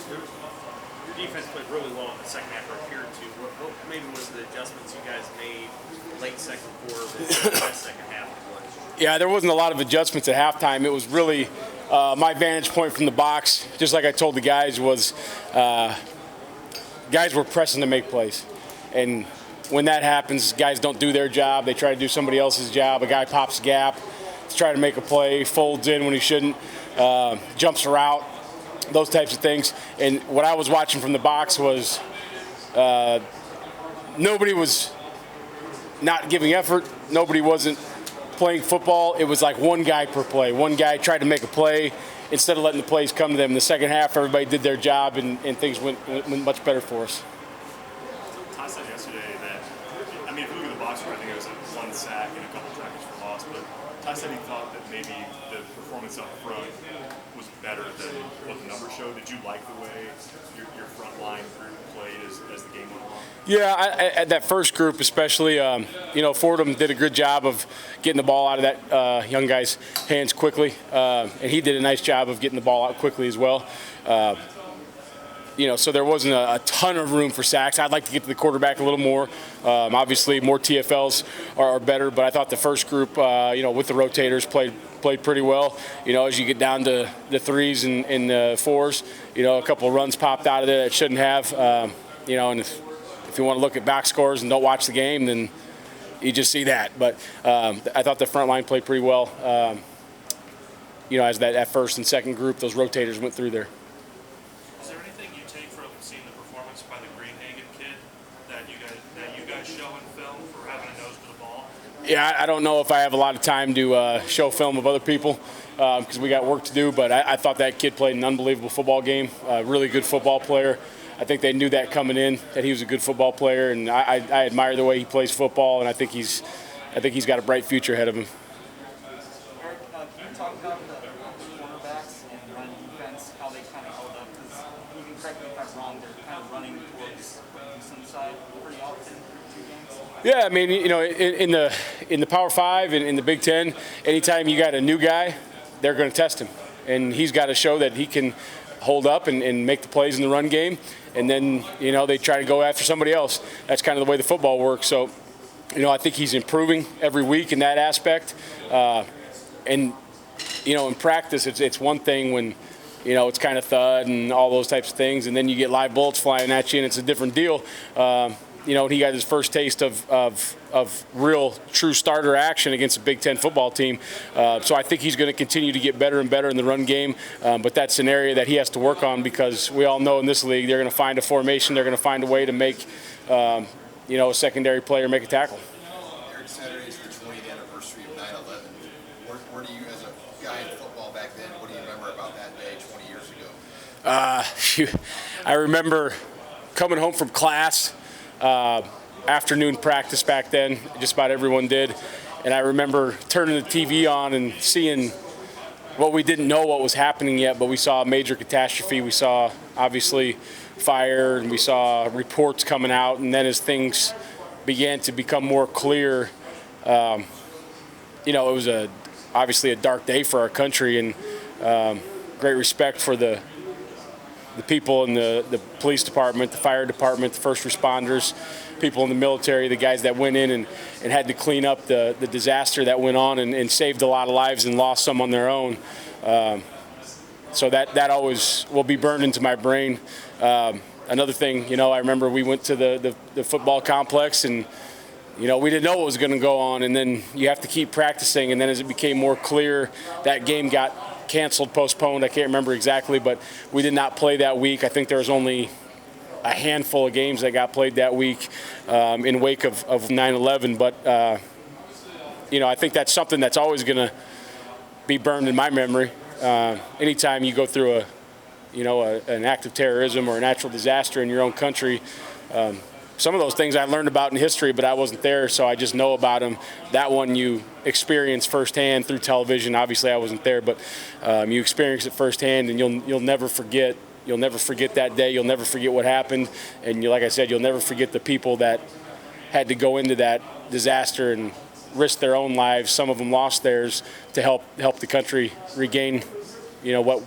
Your defense played really well in the second half for a period or two. What maybe was the adjustments you guys made late second quarter that second half? Yeah, there wasn't a lot of adjustments at halftime. It was really my vantage point from the box, just like I told the guys, was guys were pressing to make plays. And when that happens, guys don't do their job. They try to do somebody else's job. A guy pops a gap to try to make a play, folds in when he shouldn't, jumps a route, those types of things. And what I was watching from the box was nobody was not giving effort. Nobody wasn't playing football. It was like one guy per play. One guy tried to make a play instead of letting the plays come to them. In the second half, everybody did their job, and things went much better for us. Todd said yesterday that, I mean, if you look at the box score, I think it was one sack and a couple tackles for loss, but Todd said he thought that maybe the performance up front was better than what the numbers showed. Did you like the way your front line group played as the game went along? Yeah, at that first group especially, Fordham did a good job of getting the ball out of that young guy's hands quickly, and he did a nice job of getting the ball out quickly as well. So there wasn't a ton of room for sacks. I'd like to get to the quarterback a little more. Obviously, more TFLs are better, but I thought the first group, with the rotators, played pretty well. As you get down to the threes and the fours, a couple of runs popped out of there that shouldn't have. And if you want to look at box scores and don't watch the game, then you just see that. But I thought the front line played pretty well. As that first and second group, those rotators went through there. Is there anything you take from seeing the performance by the Greenhagen kid that you guys show in film for having a nose for the ball? Yeah, I don't know if I have a lot of time to show film of other people because we got work to do, but I thought that kid played an unbelievable football game, a really good football player. I think they knew that coming in, that he was a good football player, and I admire the way he plays football, and I think he's got a bright future ahead of him. Erik, can you talk about the cornerbacks and run defense, how they kind of held up? Because you can correct me if I'm wrong, they're kind of running towards the Houston side pretty often through 2 games. Yeah, I mean, in the Power 5 and in the Big Ten, anytime you got a new guy, they're going to test him, and he's got to show that he can hold up and make the plays in the run game, and then they try to go after somebody else. That's kind of the way the football works. So I think he's improving every week in that aspect, and in practice it's one thing when it's kind of thud and all those types of things, and then you get live bullets flying at you and it's a different deal. He got his first taste of real, true starter action against a Big Ten football team. So I think he's going to continue to get better and better in the run game. But that's an area that he has to work on because we all know in this league they're going to find a formation. They're going to find a way to make, a secondary player make a tackle. Erik, Saturday is the 20th anniversary of 9/11. Where do you, as a guy in football back then, what do you remember about that day 20 years ago? I remember coming home from class. Afternoon practice back then, just about everyone did. And I remember turning the TV on and seeing what we didn't know what was happening yet, but we saw a major catastrophe. We saw, obviously, fire, and we saw reports coming out. And then as things began to become more clear, it was obviously a dark day for our country, and great respect for the people in the police department, the fire department, the first responders, people in the military, the guys that went in and had to clean up the disaster that went on and saved a lot of lives and lost some on their own. So that always will be burned into my brain. Another thing, I remember we went to the football complex and, we didn't know what was going to go on, and then you have to keep practicing, and then as it became more clear, that game got canceled, postponed. I can't remember exactly, but we did not play that week. I think there was only a handful of games that got played that week in wake of 9/11. But, I think that's something that's always going to be burned in my memory. Anytime you go through an act of terrorism or a natural disaster in your own country, some of those things I learned about in history, but I wasn't there, so I just know about them. That one you experience firsthand through television. Obviously, I wasn't there, but you experience it firsthand, and you'll never forget. You'll never forget that day. You'll never forget what happened, and like I said, you'll never forget the people that had to go into that disaster and risk their own lives. Some of them lost theirs to help the country regain, what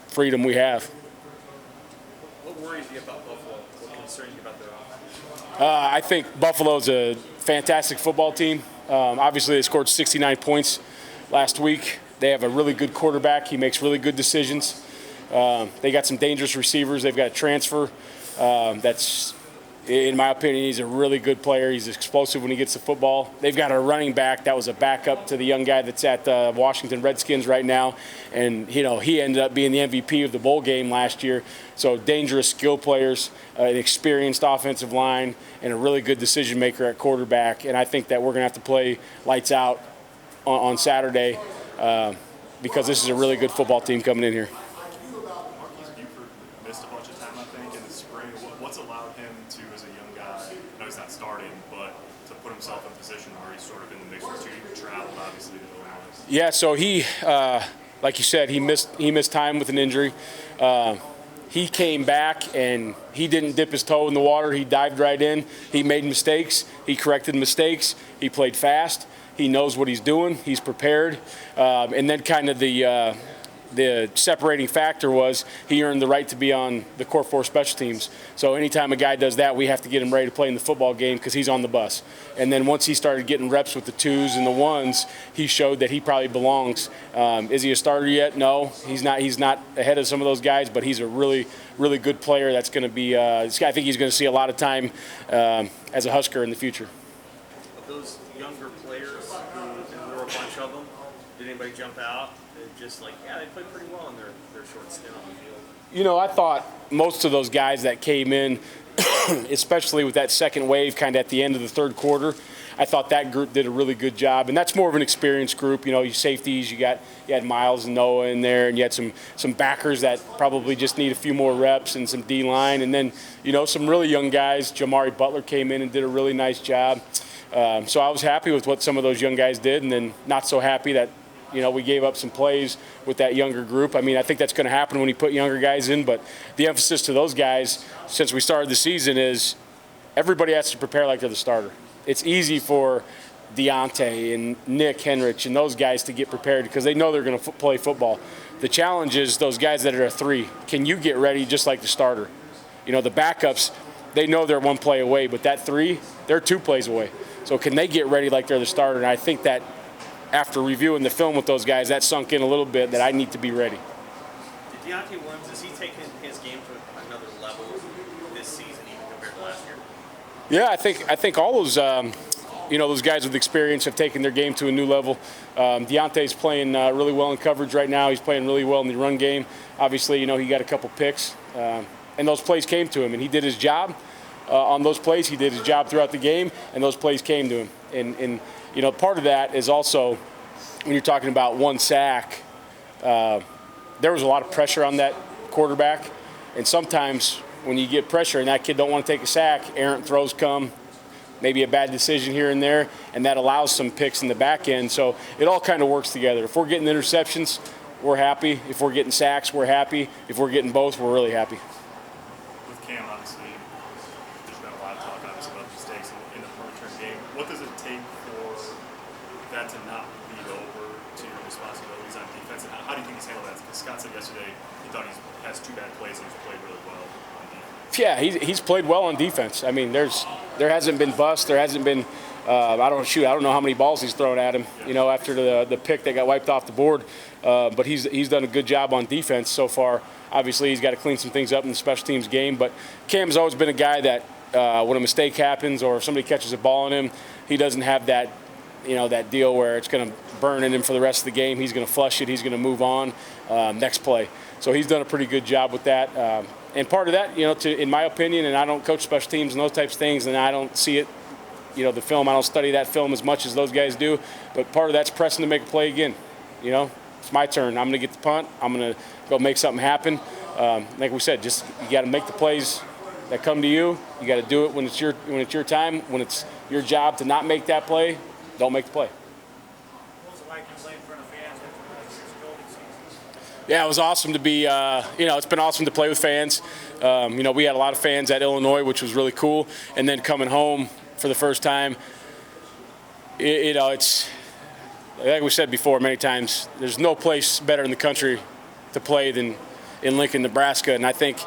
freedom we have. worries you about Buffalo? What concerns you about their offense? I think Buffalo's a fantastic football team. Obviously, they scored 69 points last week. They have a really good quarterback. He makes really good decisions. They got some dangerous receivers. They've got a transfer that's, in my opinion, he's a really good player. He's explosive when he gets the football. They've got a running back that was a backup to the young guy that's at the Washington Redskins right now. And, he ended up being the MVP of the bowl game last year. So dangerous skill players, an experienced offensive line, and a really good decision maker at quarterback. And I think that we're going to have to play lights out on Saturday because this is a really good football team coming in here. Marquise Buford missed a bunch of time, I think, in the spring. What's allowed him to, as a young guy, I know he's not starting, but to put himself in a position where he's sort of in the mix with you, traveled, obviously, to Illinois? Yeah, so he, like you said, he missed time with an injury. He came back and he didn't dip his toe in the water. He dived right in. He made mistakes. He corrected mistakes. He played fast. He knows what he's doing. He's prepared. And then kind of the separating factor was he earned the right to be on the Core 4 special teams. So anytime a guy does that, we have to get him ready to play in the football game because he's on the bus. And then once he started getting reps with the 2s and the 1s, he showed that he probably belongs. Is he a starter yet? No, he's not. He's not ahead of some of those guys, but he's a really, really good player that's going to be I think he's going to see a lot of time as a Husker in the future. Of those younger players, and there were a bunch of them, did anybody jump out? Just like, yeah, they played pretty well in their short stint on the field. I thought most of those guys that came in, especially with that second wave kind of at the end of the third quarter, I thought that group did a really good job. And that's more of an experienced group. You safeties, you had Miles and Noah in there, and you had some backers that probably just need a few more reps and some D-line. And then, some really young guys. Jamari Butler came in and did a really nice job. So I was happy with what some of those young guys did, and then not so happy that we gave up some plays with that younger group. I mean, I think that's going to happen when you put younger guys in, but the emphasis to those guys since we started the season is everybody has to prepare like they're the starter. It's easy for Deontay and Nick Henrich and those guys to get prepared because they know they're going to play football. The challenge is those guys that are a 3. Can you get ready just like the starter? The backups, they know they're 1 play away, but that 3, they're 2 plays away. So can they get ready like they're the starter? And I think that after reviewing the film with those guys, that sunk in a little bit that I need to be ready. Did Deontay Williams, has he taken his game to another level this season even compared to last year? Yeah, I think all those those guys with experience have taken their game to a new level. Deontay's playing really well in coverage right now. He's playing really well in the run game. Obviously, he got a couple picks, and those plays came to him, and he did his job on those plays. He did his job throughout the game, and those plays came to him. And part of that is also when you're talking about 1 sack, there was a lot of pressure on that quarterback. And sometimes when you get pressure and that kid don't want to take a sack, errant throws come, maybe a bad decision here and there, and that allows some picks in the back end. So it all kind of works together. If we're getting interceptions, we're happy. If we're getting sacks, we're happy. If we're getting both, we're really happy. With Cam, obviously, there's been a lot of talk, obviously, about mistakes in the return game. What does it take for that to not bleed over to your responsibilities on defense? And how do you think he's handled that? Because Scott said yesterday he thought he has 2 bad plays and he's played really well on defense. Yeah, he's played well on defense. I mean, there hasn't been bust. There hasn't been I don't know how many balls he's thrown at him, after the pick that got wiped off the board. But he's done a good job on defense so far. Obviously, he's got to clean some things up in the special teams game. But Cam's always been a guy that when a mistake happens or if somebody catches a ball on him, he doesn't have that, that deal where it's going to burn in him for the rest of the game. He's going to flush it. He's going to move on next play. So he's done a pretty good job with that. And part of that, in my opinion, and I don't coach special teams and those types of things, and I don't see it, the film. I don't study that film as much as those guys do. But part of that's pressing to make a play again. It's my turn. I'm going to get the punt. I'm going to go make something happen. Like we said, just you got to make the plays that come to you. You got to do it when it's your time. When it's your job to not make that play, don't make the play. What was it like to play in front of fans after this golden season? Yeah, it was awesome to be. It's been awesome to play with fans. We had a lot of fans at Illinois, which was really cool. And then coming home for the first time, it's like we said before many times. There's no place better in the country to play than in Lincoln, Nebraska. And I think,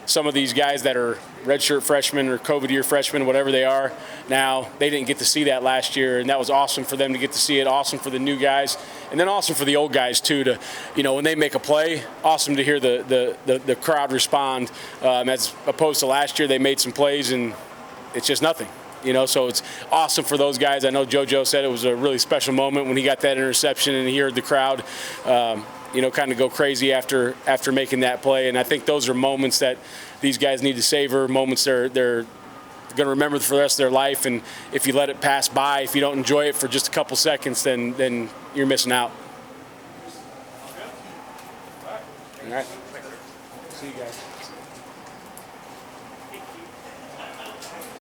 some of these guys that are redshirt freshmen or COVID year freshmen, whatever they are now, they didn't get to see that last year, and that was awesome for them to get to see it, awesome for the new guys, and then awesome for the old guys too to, when they make a play, awesome to hear the crowd respond, as opposed to last year they made some plays and it's just nothing. So it's awesome for those guys. I know JoJo said it was a really special moment when he got that interception and he heard the crowd, kind of go crazy after making that play. And I think those are moments that these guys need to savor, moments they're going to remember for the rest of their life. And if you let it pass by, if you don't enjoy it for just a couple seconds, then you're missing out. All right. See you guys.